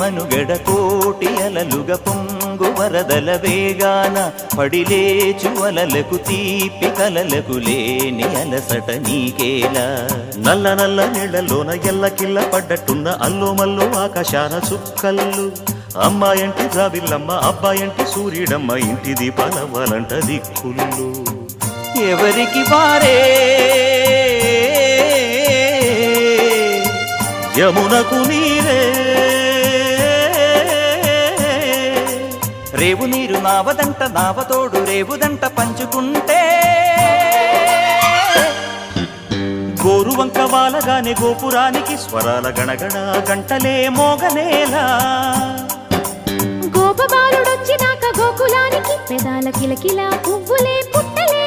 మనుగడ కోటి అలలుగ పొంగు వరదల వేగాన పడిలేచు అలలకు తీపి కలలకు లేని అలసట నీకేలా నల్ల నల్ల నీళ్లలోన ఎల్లకిల్ల పడ్డట్టున్న అల్లో మల్లో ఆకాశాన చుక్కల్లు అమ్మాయంటి జాబిల్లమ్మ అబ్బాయంటి సూర్యుడమ్మ ఇంటి దీపాలవ్వాలంట దిక్కుళ్ళు ఎవరికి వారే యమునకు నీరే రేవు నీరు నావదంట నావతోడు రేవుదంట పంచుకుంటే గోరువంక వాలగానే గోపురానికి స్వరాల గణగణ గంటలే మోగనేలా గోపబాలుడొచ్చినాక గోకులానికి పెదాల కిలకిల పువ్వులే పుట్టలే